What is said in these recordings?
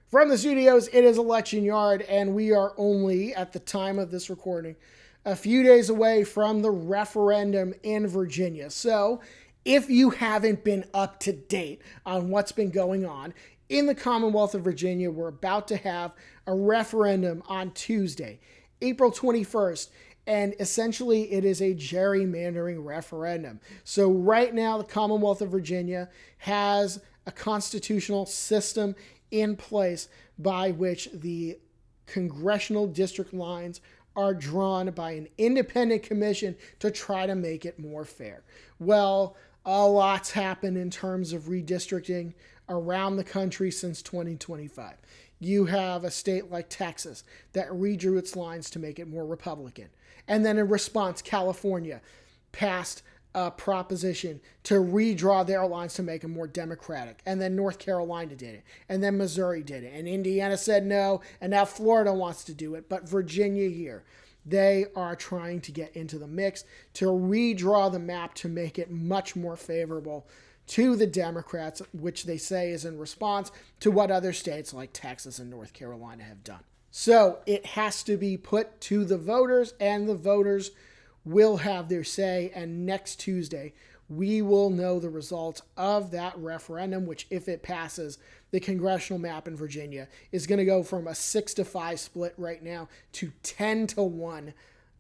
From the studios, it is Election Yard, and we are only, at the time of this recording, a few days away from the referendum in Virginia. So, if you haven't been up to date on what's been going on in the Commonwealth of Virginia, we're about to have a referendum on Tuesday, April 21st. And essentially, it is a gerrymandering referendum. So right now, the Commonwealth of Virginia has a constitutional system in place by which the congressional district lines are drawn by an independent commission to try to make it more fair. Well, a lot's happened in terms of redistricting around the country since 2025. You have a state like Texas that redrew its lines to make it more Republican. And then in response, California passed a proposition to redraw their lines to make them more Democratic. And then North Carolina did it. And then Missouri did it. And Indiana said no. And now Florida wants to do it. But Virginia here, they are trying to get into the mix to redraw the map to make it much more favorable to the Democrats, which they say is in response to what other states like Texas and North Carolina have done. So it has to be put to the voters, and the voters will have their say. And next Tuesday, we will know the results of that referendum, which, if it passes, the congressional map in Virginia is going to go from a 6-5 split right now to 10-1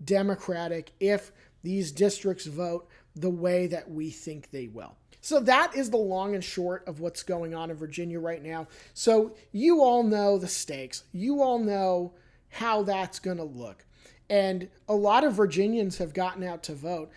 Democratic if these districts vote the way that we think they will. So that is the long and short of what's going on in Virginia right now. So you all know the stakes. You all know how that's going to look. And a lot of Virginians have gotten out to vote.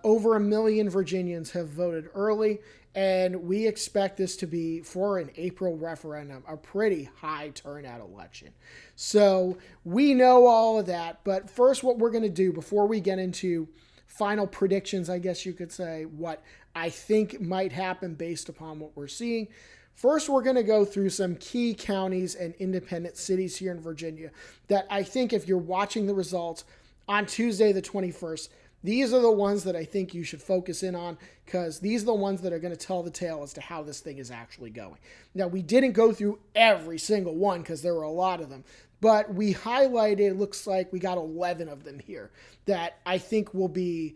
Over 1 million Virginians have voted early. And we expect this to be, for an April referendum, a pretty high turnout election. So we know all of that. But first, what we're going to do before we get into final predictions, I guess you could say, what I think might happen based upon what we're seeing. First, we're going to go through some key counties and independent cities here in Virginia that I think, if you're watching the results on Tuesday the 21st, these are the ones that I think you should focus in on, because these are the ones that are going to tell the tale as to how this thing is actually going. Now, we didn't go through every single one because there were a lot of them, but we highlighted, it looks like we got 11 of them here that I think will be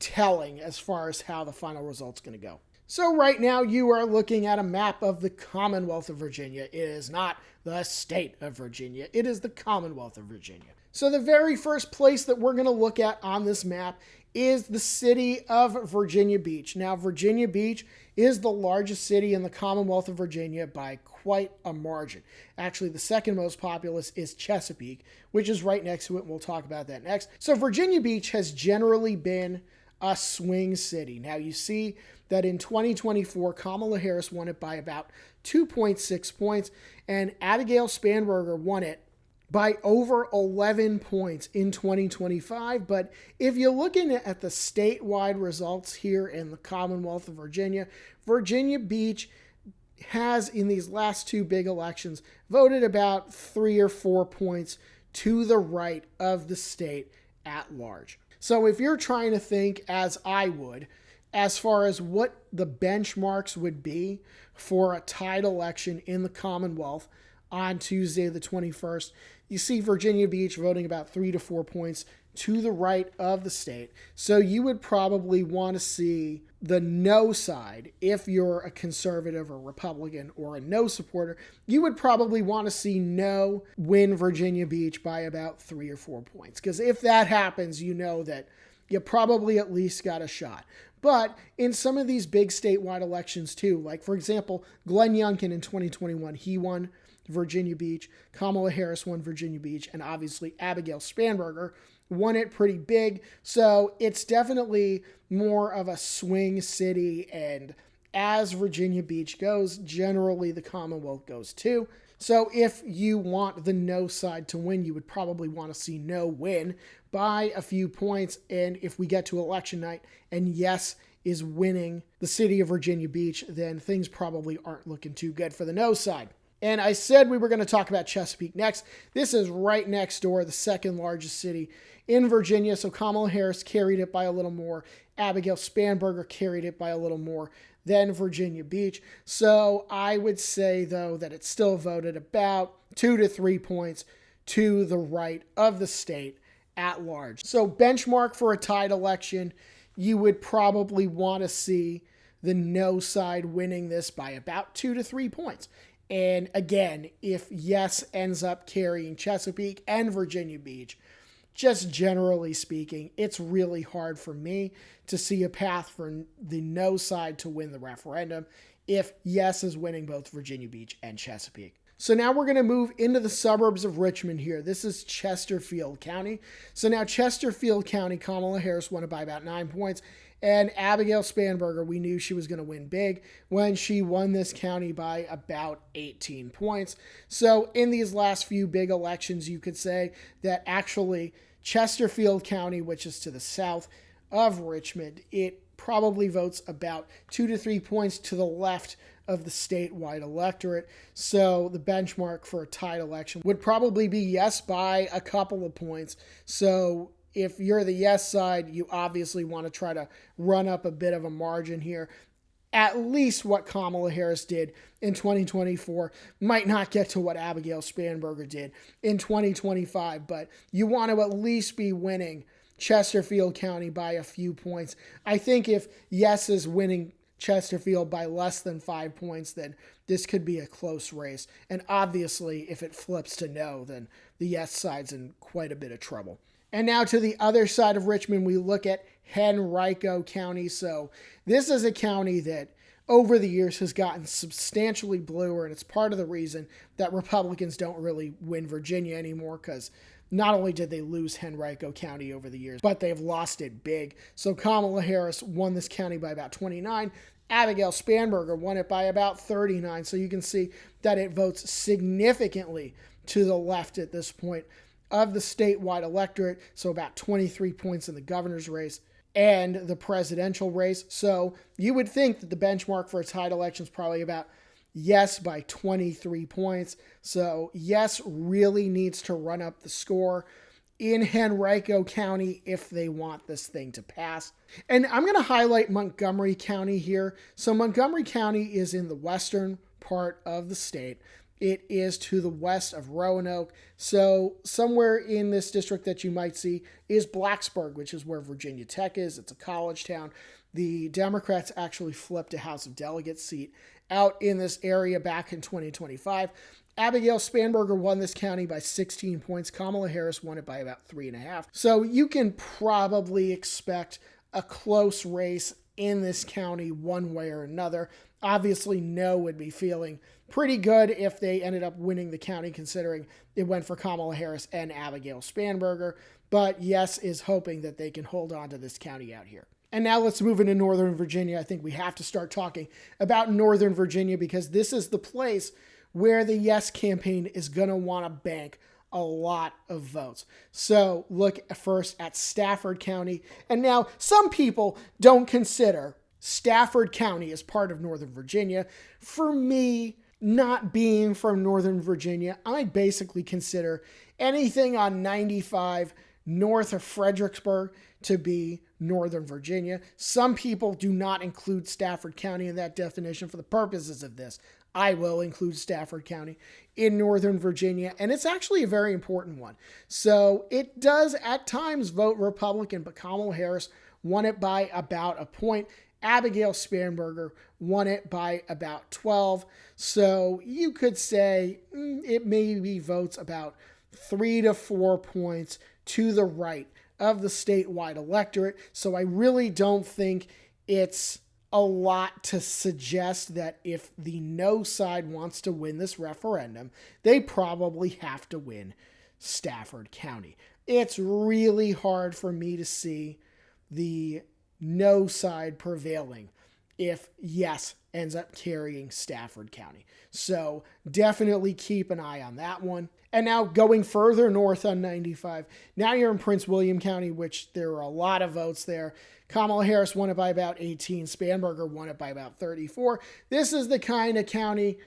telling as far as how the final result's going to go. So right now you are looking at a map of the Commonwealth of Virginia. It is not the state of Virginia. It is the Commonwealth of Virginia. So the very first place that we're going to look at on this map is the city of Virginia Beach. Now, Virginia Beach is the largest city in the Commonwealth of Virginia by quite a margin. Actually, the second most populous is Chesapeake, which is right next to it. We'll talk about that next. So Virginia Beach has generally been a swing city. Now, you see that in 2024, Kamala Harris won it by about 2.6 points, and Abigail Spanberger won it by over 11 points in 2025. But if you're looking at the statewide results here in the Commonwealth of Virginia, Virginia Beach has, in these last two big elections, voted about 3 or 4 points to the right of the state at large. So if you're trying to think, as I would, as far as what the benchmarks would be for a tied election in the Commonwealth on Tuesday the 21st, you see Virginia Beach voting about 3 to 4 points to the right of the state. So you would probably want to see the no side. If you're a conservative or Republican or a no supporter, you would probably want to see no win Virginia Beach by about 3 or 4 points. Because if that happens, you know that you probably at least got a shot. But in some of these big statewide elections too, like for example, Glenn Youngkin in 2021, he won Virginia Beach, Kamala Harris won Virginia Beach, and obviously Abigail Spanberger won it pretty big. So it's definitely more of a swing city, and as Virginia Beach goes, generally the Commonwealth goes too. So if you want the no side to win, you would probably want to see no win by a few points. And if we get to election night and yes is winning the city of Virginia Beach, then things probably aren't looking too good for the no side. And I said we were going to talk about Chesapeake next. This is right next door, the second largest city in Virginia. So Kamala Harris carried it by a little more. Abigail Spanberger carried it by a little more than Virginia Beach. So I would say, though, that it still voted about 2 to 3 points to the right of the state at large. So benchmark for a tied election, you would probably want to see the no side winning this by about 2 to 3 points. And again, if yes ends up carrying Chesapeake and Virginia Beach, just generally speaking, it's really hard for me to see a path for the no side to win the referendum if yes is winning both Virginia Beach and Chesapeake. So now we're going to move into the suburbs of Richmond here. This is Chesterfield County. So now Chesterfield County, Kamala Harris won it by about 9 points. And Abigail Spanberger, we knew she was going to win big when she won this county by about 18 points. So in these last few big elections, you could say that actually Chesterfield County, which is to the south of Richmond, it probably votes about 2 to 3 points to the left of the statewide electorate. So the benchmark for a tied election would probably be yes by a couple of points. So if you're the yes side, you obviously want to try to run up a bit of a margin here. At least what Kamala Harris did in 2024 might not get to what Abigail Spanberger did in 2025, but you want to at least be winning Chesterfield County by a few points. I think if yes is winning Chesterfield by less than 5 points, then this could be a close race. And obviously, if it flips to no, then the yes side's in quite a bit of trouble. And now to the other side of Richmond, we look at Henrico County. So this is a county that over the years has gotten substantially bluer, and it's part of the reason that Republicans don't really win Virginia anymore, because not only did they lose Henrico County over the years, but they've lost it big. So Kamala Harris won this county by about 29. Abigail Spanberger won it by about 39. So you can see that it votes significantly to the left at this point of the statewide electorate. So about 23 points in the governor's race and the presidential race. So you would think that the benchmark for a tied election is probably about yes by 23 points. So yes really needs to run up the score in Henrico County if they want this thing to pass. And I'm going to highlight Montgomery County here. So Montgomery County is in the western part of the state. It is to the west of Roanoke. So somewhere in this district that you might see is Blacksburg, which is where Virginia Tech is. It's a college town. The Democrats actually flipped a House of Delegates seat out in this area back in 2025. Abigail Spanberger won this county by 16 points. Kamala Harris won it by about 3.5. So you can probably expect a close race in this county one way or another. Obviously, no would be feeling pretty good if they ended up winning the county, considering it went for Kamala Harris and Abigail Spanberger. But yes is hoping that they can hold on to this county out here. And now let's move into Northern Virginia. I think we have to start talking about Northern Virginia because this is the place where the yes campaign is going to want to bank a lot of votes. So look first at Stafford County. And now some people don't consider Stafford County as part of Northern Virginia. For me, not being from Northern Virginia, I basically consider anything on 95 north of Fredericksburg to be Northern Virginia. Some people do not include Stafford County in that definition. For the purposes of this, I will include Stafford County in Northern Virginia, and it's actually a very important one. So it does at times vote Republican, but Kamala Harris won it by about a point. Abigail Spanberger won it by about 12. So you could say it maybe votes about 3 to 4 points to the right of the statewide electorate. So I really don't think it's a lot to suggest that if the no side wants to win this referendum, they probably have to win Stafford County. It's really hard for me to see the no side prevailing if yes ends up carrying Stafford County. So definitely keep an eye on that one. And now going further north on 95, now you're in Prince William County, which there are a lot of votes there. Kamala Harris won it by about 18. Spanberger won it by about 34. This is the kind of county,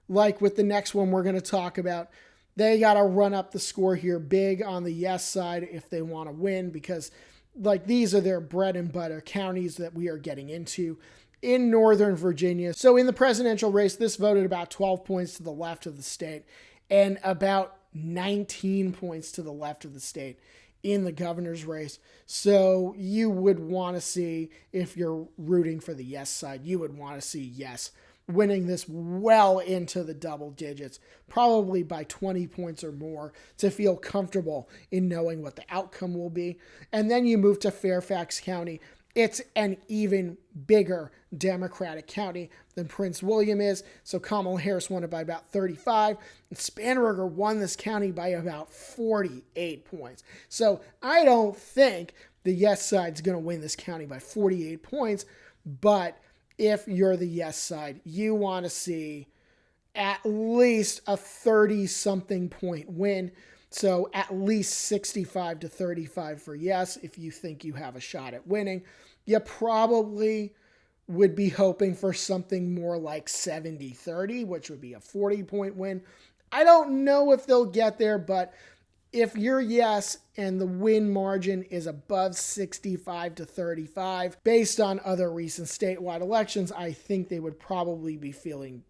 like with the next one we're going to talk about, they got to run up the score here big on the yes side if they want to win, because like these are their bread and butter counties that we are getting into in Northern Virginia. So in the presidential race, this voted about 12 points to the left of the state and about 19 points to the left of the state in the governor's race. So you would want to see, if you're rooting for the yes side, you would want to see yes winning this well into the double digits, probably by 20 points or more, to feel comfortable in knowing what the outcome will be. And then you move to Fairfax County. It's an even bigger Democratic county than Prince William is. So Kamala Harris won it by about 35. And Spanberger won this county by about 48 points. So I don't think the yes side's going to win this county by 48 points. But if you're the yes side, you want to see at least a 30-something point win. So at least 65 to 35 for yes if you think you have a shot at winning. You probably would be hoping for something more like 70-30, which would be a 40-point win. I don't know if they'll get there, but if you're yes and the win margin is above 65 to 35, based on other recent statewide elections, I think they would probably be feeling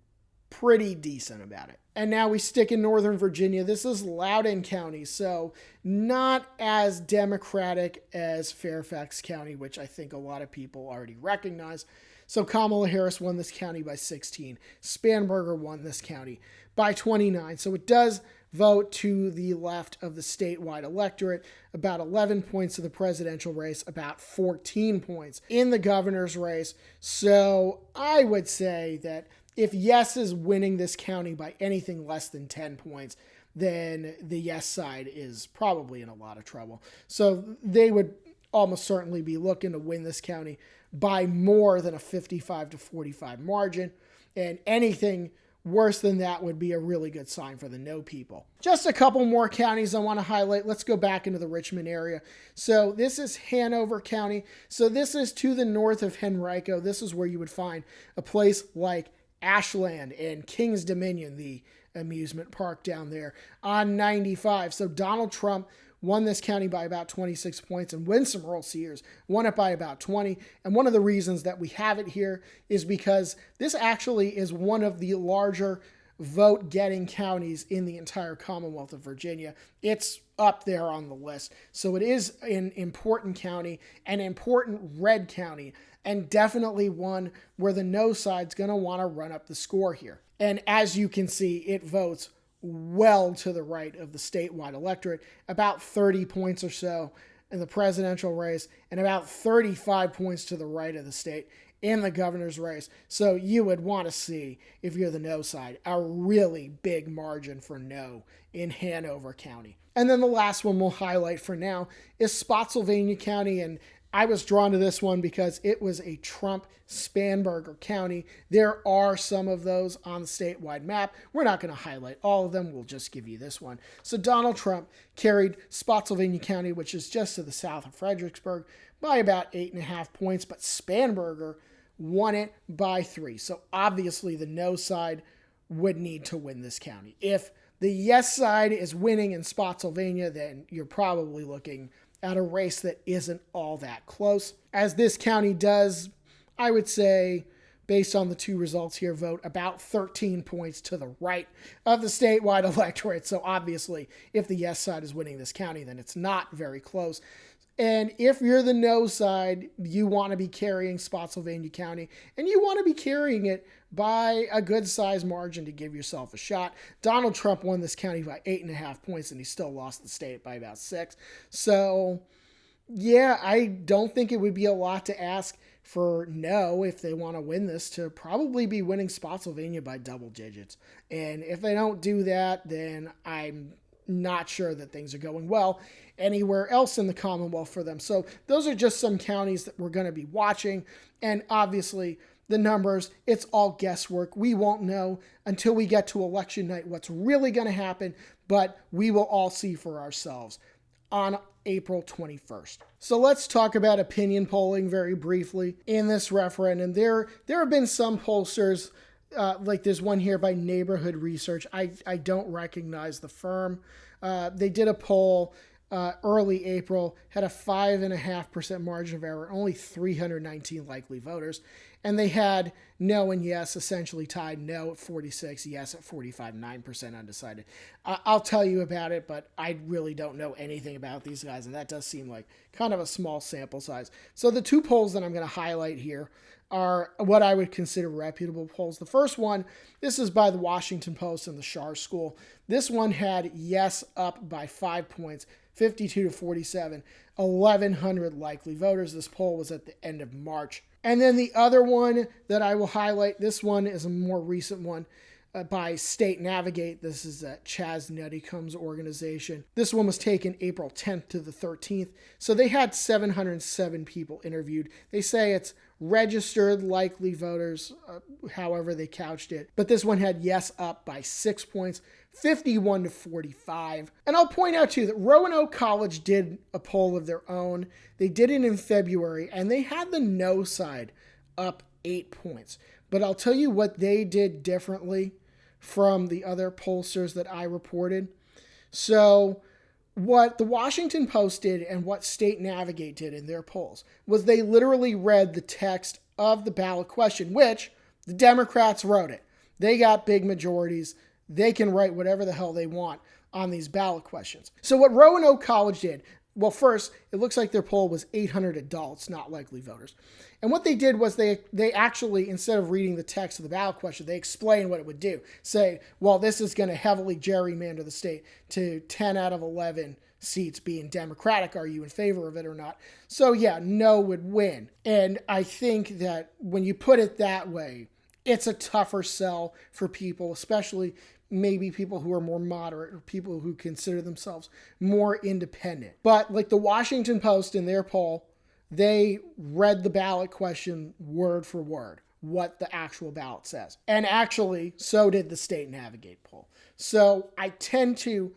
pretty decent about it. And now we stick in Northern Virginia. This is Loudoun County, so not as Democratic as Fairfax County, which I think a lot of people already recognize. So Kamala Harris won this county by 16. Spanberger won this county by 29. So it does vote to the left of the statewide electorate, about 11 points in the presidential race, about 14 points in the governor's race. So I would say that if yes is winning this county by anything less than 10 points, then the yes side is probably in a lot of trouble. So they would almost certainly be looking to win this county by more than a 55 to 45 margin. And anything worse than that would be a really good sign for the no people. Just a couple more counties I want to highlight. Let's go back into the Richmond area. So this is Hanover County. So this is to the north of Henrico. This is where you would find a place like Ashland and King's Dominion, the amusement park down there on 95. So Donald Trump won this county by about 26 points, and Winsome Earl Sears won it by about 20. And one of the reasons that we have it here is because this actually is one of the larger vote-getting counties in the entire Commonwealth of Virginia. It's up there on the list. So it is an important county, an important red county, and definitely one where the no side's going to want to run up the score here. And as you can see, it votes well to the right of the statewide electorate, about 30 points or so in the presidential race, and about 35 points to the right of the state in the governor's race. So you would want to see, if you're the no side, a really big margin for no in Hanover County. And then the last one we'll highlight for now is Spotsylvania County, and I was drawn to this one because it was a Trump-Spanberger county. There are some of those on the statewide map. We're not going to highlight all of them. We'll just give you this one. So Donald Trump carried Spotsylvania County, which is just to the south of Fredericksburg, by about 8.5 points, but Spanberger won it by 3. So obviously the no side would need to win this county. If the yes side is winning in Spotsylvania, then you're probably looking at a race that isn't all that close. As this county does, I would say, based on the two results here, vote about 13 points to the right of the statewide electorate. So obviously, if the yes side is winning this county, then it's not very close. And if you're the no side, you want to be carrying Spotsylvania County, and you want to be carrying it by a good size margin to give yourself a shot. Donald Trump won this county by 8.5 points, and he still lost the state by about 6. So, yeah, I don't think it would be a lot to ask for no, if they want to win this, to probably be winning Spotsylvania by double digits. And if they don't do that, then I'm not sure that things are going well anywhere else in the Commonwealth for them. So those are just some counties that we're going to be watching. And obviously the numbers, it's all guesswork. We won't know until we get to election night what's really going to happen, but we will all see for ourselves on April 21st. So let's talk about opinion polling very briefly in this referendum. There have been some pollsters, like there's one here by Neighborhood Research. I don't recognize the firm. They did a poll early April had a 5.5% margin of error, only 319 likely voters. And they had no and yes essentially tied, no at 46, yes at 45, 9% undecided. I'll tell you about it, but I really don't know anything about these guys, and that does seem like kind of a small sample size. So the two polls that I'm going to highlight here are what I would consider reputable polls. The first one, this is by the Washington Post and the Schar School. This one had yes up by 5 points, 52 to 47, 1,100 likely voters. This poll was at the end of March. And then the other one that I will highlight, this one is a more recent one by State Navigate. This is Chaz Nuttycomb's organization. This one was taken April 10th to the 13th. So they had 707 people interviewed. They say it's registered likely voters, however they couched it. But this one had yes up by 6 points, 51 to 45. And I'll point out too that Roanoke College did a poll of their own. They did it in February, and they had the no side up 8 points. But I'll tell you what they did differently from the other pollsters that I reported. So what the Washington Post did and what State Navigate did in their polls was they literally read the text of the ballot question, which the Democrats wrote it. They got big majorities. They can write whatever the hell they want on these ballot questions. So what Roanoke College did, well, first, it looks like their poll was 800 adults, not likely voters. And what they did was they actually, instead of reading the text of the ballot question, they explained what it would do. Say, well, this is going to heavily gerrymander the state to 10 out of 11 seats being Democratic. Are you in favor of it or not? So yeah, no would win. And I think that when you put it that way, it's a tougher sell for people, especially maybe people who are more moderate or people who consider themselves more independent. But like the Washington Post in their poll, they read the ballot question word for word, what the actual ballot says. And actually, so did the State Navigate poll. So I tend to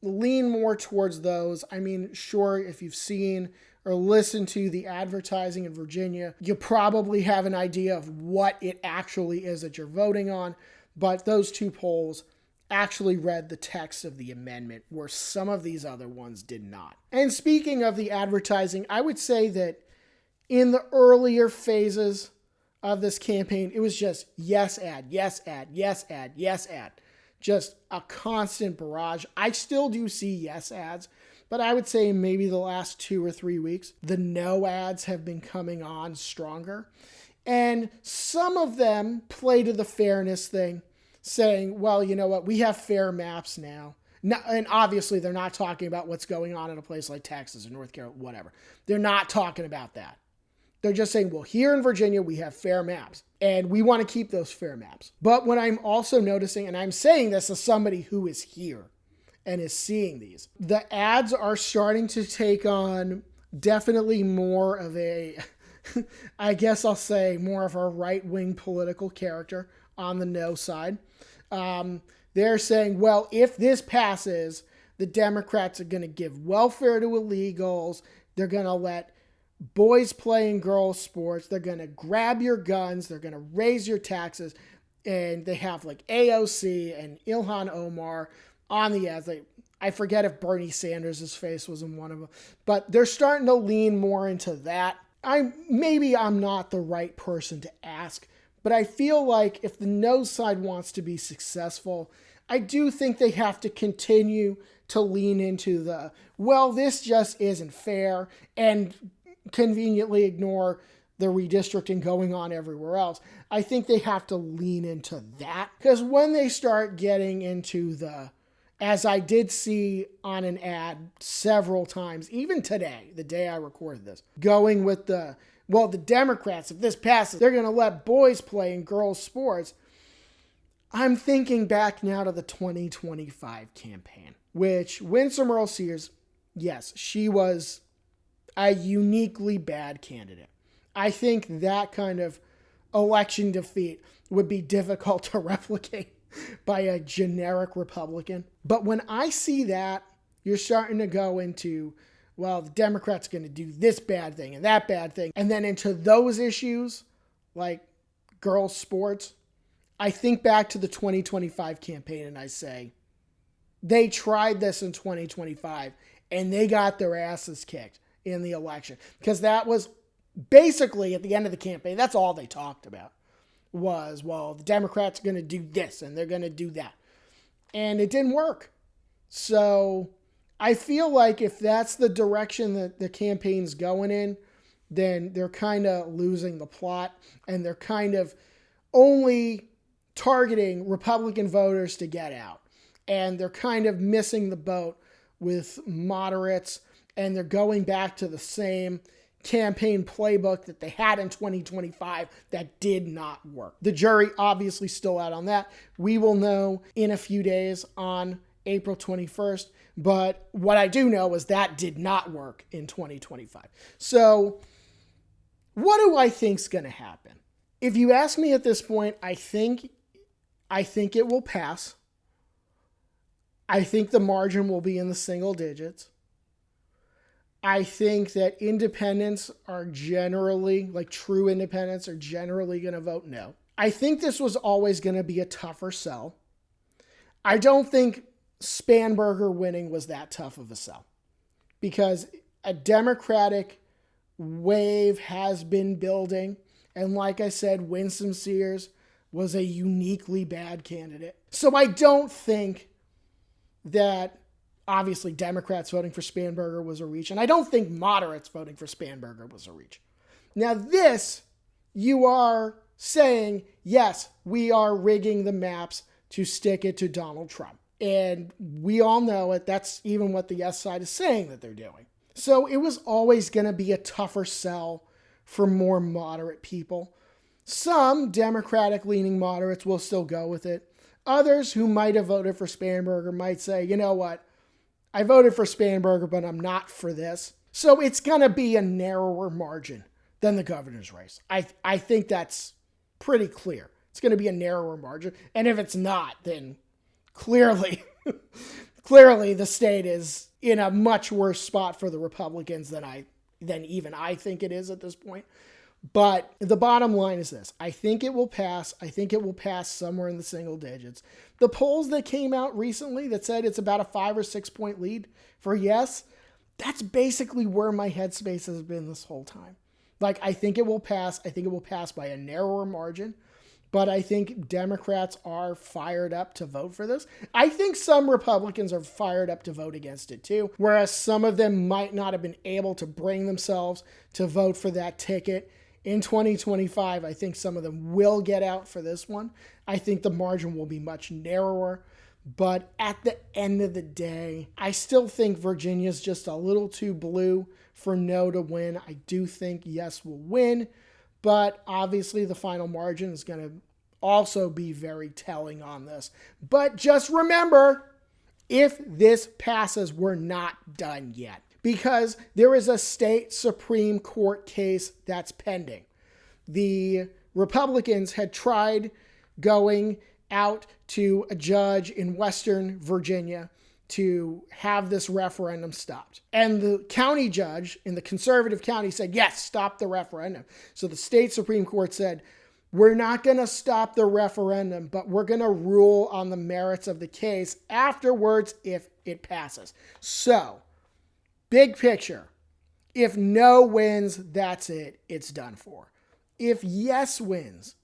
lean more towards those. I mean, sure, if you've seen or listened to the advertising in Virginia, you probably have an idea of what it actually is that you're voting on. But those two polls actually read the text of the amendment, where some of these other ones did not. And speaking of the advertising, I would say that in the earlier phases of this campaign, it was just yes ad, yes ad, yes ad, yes ad. Just a constant barrage. I still do see yes ads, but I would say maybe the last 2 or 3 weeks, the no ads have been coming on stronger. And some of them play to the fairness thing, saying, well, you know what, we have fair maps now. And obviously they're not talking about what's going on in a place like Texas or North Carolina, whatever. They're not talking about that. They're just saying, well, here in Virginia, we have fair maps, and we want to keep those fair maps. But what I'm also noticing, and I'm saying this as somebody who is here and is seeing these, the ads are starting to take on definitely more of a, I guess I'll say, more of a right-wing political character on the no side. They're saying, well, if this passes, the Democrats are going to give welfare to illegals. They're going to let boys play in girls' sports. They're going to grab your guns. They're going to raise your taxes. And they have like AOC and Ilhan Omar on the ads. I forget if Bernie Sanders' face was in one of them. But they're starting to lean more into that. Maybe I'm not the right person to ask, but I feel like if the no side wants to be successful, I do think they have to continue to lean into the, well, this just isn't fair, and conveniently ignore the redistricting going on everywhere else. I think they have to lean into that, because when they start getting into the, as I did see on an ad several times, even today, the day I recorded this, going with the, well, the Democrats, if this passes, they're going to let boys play in girls' sports. I'm thinking back now to the 2025 campaign, which Winsome Earl Sears, yes, she was a uniquely bad candidate. I think that kind of election defeat would be difficult to replicate by a generic Republican. But when I see that, you're starting to go into, well, the Democrats are going to do this bad thing and that bad thing. And then into those issues, like girls' sports, I think back to the 2025 campaign and I say, they tried this in 2025 and they got their asses kicked in the election, because that was basically at the end of the campaign. That's all they talked about was, well, the Democrats are going to do this and they're going to do that. And it didn't work. So I feel like if that's the direction that the campaign's going in, then they're kind of losing the plot, and they're kind of only targeting Republican voters to get out. And they're kind of missing the boat with moderates, and they're going back to the same campaign playbook that they had in 2025 that did not work. The jury obviously still out on that. We will know in a few days on April 21st. But what I do know is that did not work in 2025. So what do I think's going to happen? If you ask me at this point, I think it will pass. I think the margin will be in the single digits. I think that independents are generally, like true independents, are generally going to vote no. I think this was always going to be a tougher sell. I don't think Spanberger winning was that tough of a sell, because a Democratic wave has been building. And like I said, Winsome Sears was a uniquely bad candidate. So I don't think that obviously Democrats voting for Spanberger was a reach. And I don't think moderates voting for Spanberger was a reach. Now this, you are saying, yes, we are rigging the maps to stick it to Donald Trump. And we all know it. That's even what the yes side is saying that they're doing. So it was always going to be a tougher sell for more moderate people. Some Democratic-leaning moderates will still go with it. Others who might have voted for Spanberger might say, you know what, I voted for Spanberger, but I'm not for this. So it's going to be a narrower margin than the governor's race. I think that's pretty clear. It's going to be a narrower margin. And if it's not, then clearly the state is in a much worse spot for the Republicans than even I think it is at this point. But the bottom line is this. I think it will pass. I think it will pass somewhere in the single digits. The polls that came out recently that said it's about a 5 or 6 point lead for yes, that's basically where my headspace has been this whole time. Like, I think it will pass. I think it will pass by a narrower margin. But I think Democrats are fired up to vote for this. I think some Republicans are fired up to vote against it too, whereas some of them might not have been able to bring themselves to vote for that ticket in 2025. I think some of them will get out for this one. I think the margin will be much narrower. But at the end of the day, I still think Virginia's just a little too blue for no to win. I do think yes will win. But obviously the final margin is going to also be very telling on this. But just remember, if this passes, we're not done yet, because there is a state Supreme Court case that's pending. The Republicans had tried going out to a judge in Western Virginia to have this referendum stopped. And the county judge in the conservative county said, yes, stop the referendum. So the state Supreme Court said, we're not going to stop the referendum, but we're going to rule on the merits of the case afterwards if it passes. So, big picture, if no wins, that's it. It's done for. If yes wins,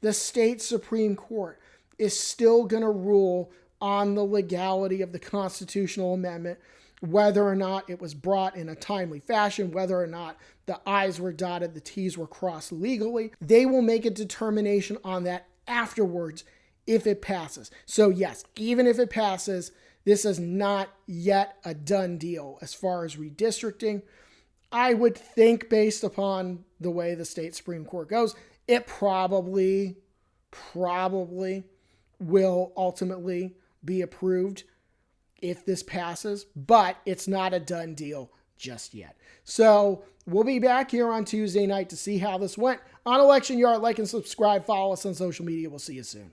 the state Supreme Court is still going to rule on the legality of the constitutional amendment, whether or not it was brought in a timely fashion, whether or not the I's were dotted, the T's were crossed legally. They will make a determination on that afterwards if it passes. So yes, even if it passes, this is not yet a done deal as far as redistricting. I would think, based upon the way the state Supreme Court goes, it probably will ultimately be approved if this passes, but it's not a done deal just yet. So we'll be back here on Tuesday night to see how this went on Election Yard. Like and subscribe, follow us on social media. We'll see you soon.